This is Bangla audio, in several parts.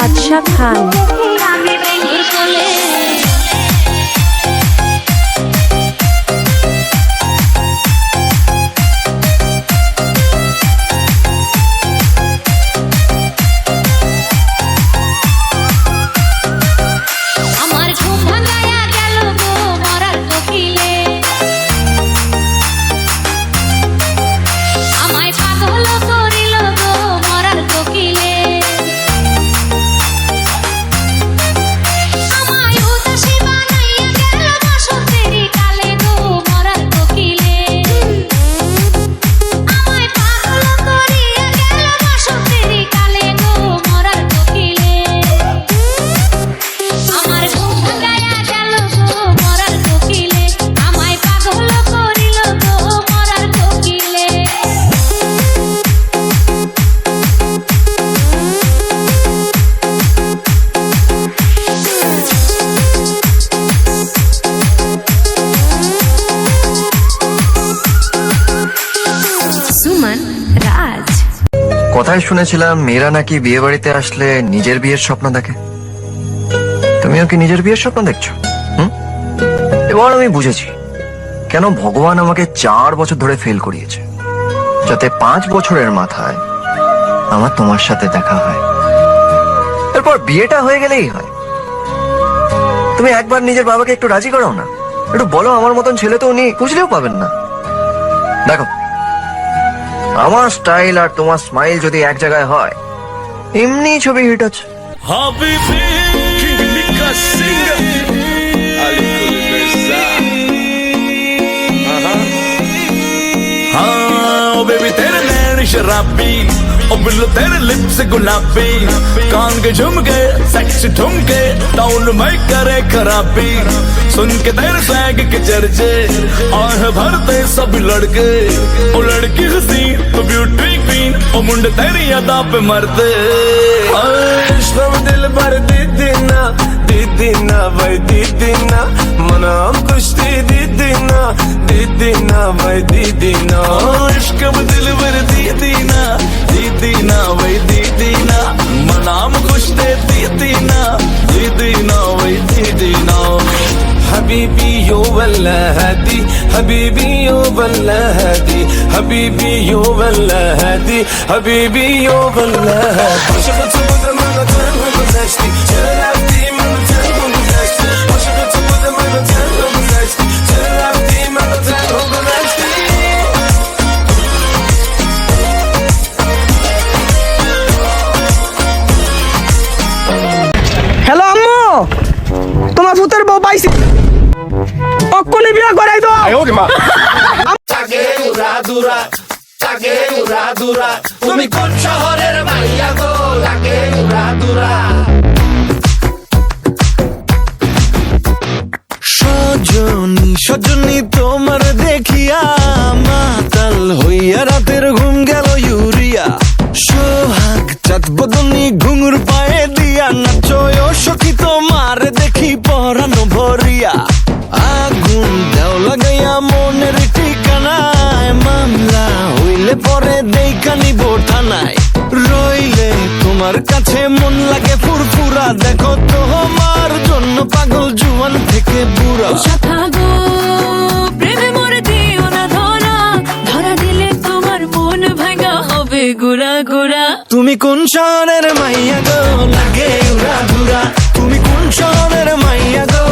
বাদশা খান। কথায় শুনেছিলাম মেয়েরা নাকি বিয়ে বাড়িতে আসলে নিজের বিয়ের স্বপ্ন দেখে। তুমিও কি নিজের বিয়ের স্বপ্ন দেখছো? এবার আমি বুঝেছি কেন ভগবান আমাকে 4 বছর ধরে ফেল করিয়েছে, যাতে 5 বছরের মাথায় আমার তোমার সাথে দেখা হয়। এরপর বিয়েটা হয়ে গেলেই হয়। তুমি একবার নিজের বাবাকে একটু রাজি করাও না, একটু বলো আমার মতন ছেলে তো উনি খুঁজলেও পাবেন না। দেখো, আমার স্টাইল আর তোমার স্মাইল যদি এক জায়গায় হয়, এমনি ছবি হিট আছে। शराबी ओ बिल्लो तेरे लिप्स गुलाबी, कान के झुमके सेक्स ठुमके टाउन में करे खराबी, सुन के तेरे स्वैग के चर्चे आह भरते सब लड़के, ओ लड़की हंसी तो ब्यूटी क्वीन, ओ मुंडे तेरी अदा पे मरते। सब दिल भर दीदी ना भाई दीदी ना मनाम कुश्ती दीदी ना भाई दीदी ना, इश्क दिल भर दीदी ना भाई दीदी ना मनाम कुश्ती दीदी ना भाई दीदी ना। हबीबी यो वल्ला हदी हबीबी यो वल्ला हदी हबीबी यो वल्ला हदी हबीबी यो वल्ला हदी হ্যালো আম্মু, তোমার পুতের বউ পাইছি, অক্ষণে বিয়ে করাই দাও। তুমি কোন শহরের মাইয়া গো লাগে উড়াদুরা। সজনী তোমার দেখিয়া মাতাল হইয়া রাতের ঘুম গেল ইউরিয়া, সোহাগ চাঁদ বদনী ঘুঙুর পায়ে দিয়া নাচয় সখী তোমার দেখি পরানো ভরিয়া, আগুন দেও লাগাইয়া মনের ঠিকানায়, মামলা হইলে পরে দেখা নিব থানায়, রইলে তোমার কাছে মন লাগে ফুরফুরা, দেখো তোমার জন্য পাগল জুয়ান থেকে বুড়া। প্রেমে মরে দিও না ধরা, ধরা দিলে তোমার মন ভাঙা হবে গুড়া গুড়া। তুমি কোন শহরের মাইয়া গো লাগে উড়াদুরা, তুমি কোন শহরের মাইয়া গো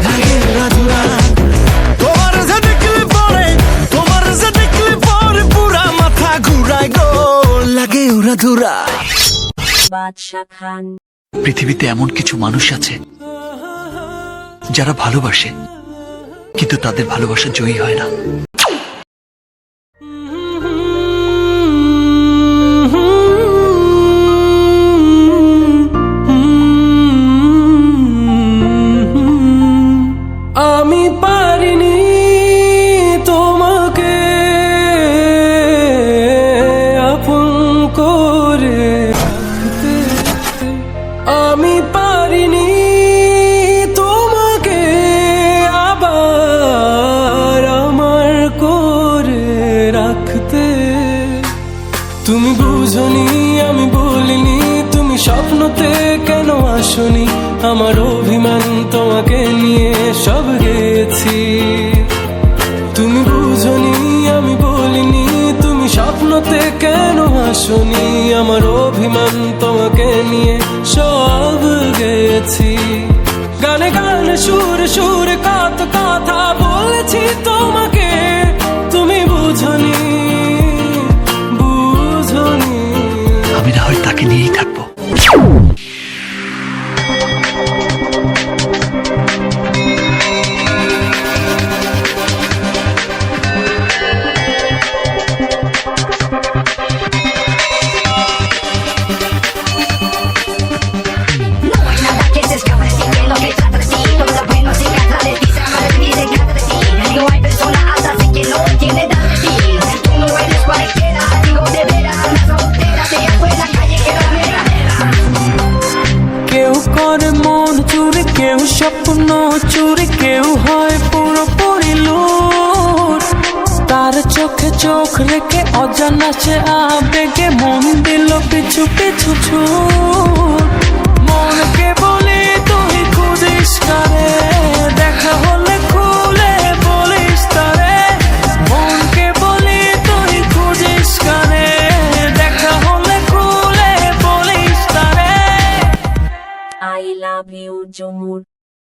লাগে উড়াদুরা, তোমার যে দেখলে পরে পুরা মাথা ঘুরায় গো লাগে উড়াদুরা। বাদশা খান। পৃথিবীতে এমন কিছু মানুষ আছে যারা ভালোবাসে, কিন্তু তাদের ভালোবাসা জয়ী হয় না। আমি পারিনি তোমাকে আপন করে, আমি পারিনি তোমাকে আবার আমার আমার অভিমান তোমাকে নিয়ে সব গেছি। তুমি বুঝনি আমি বলিনি, তুমি স্বপ্নতে কেন আসনি, আমার অভিমান তোমাকে নিয়ে সব গেছি। গানে গানে সুর সুর কত কথা বলেছি তোমাকে, তুমি বুঝনি বুঝনি। আমি না হয় তাকে নিয়েই থাকবো। No hay nada que se escape de ti, que lo que trata de ti, todo lo bueno se trata de ti, se ama de ti, se encanta de ti. No hay persona alta así que no entiende nada de ti. Tú no eres cualquiera, digo de veras, una soltera, te fue la calle que no me la কেউ করে মন চুরি, কেউ স্বপ্ন চুরি, কেউ হয় পুরোপুরি লুট। তার চোখে চোখ রেখে অজানা সে আবেগে মন দিল পিছু পিছু ছুট। মনকে বলি তুই খুঁজিস কারে,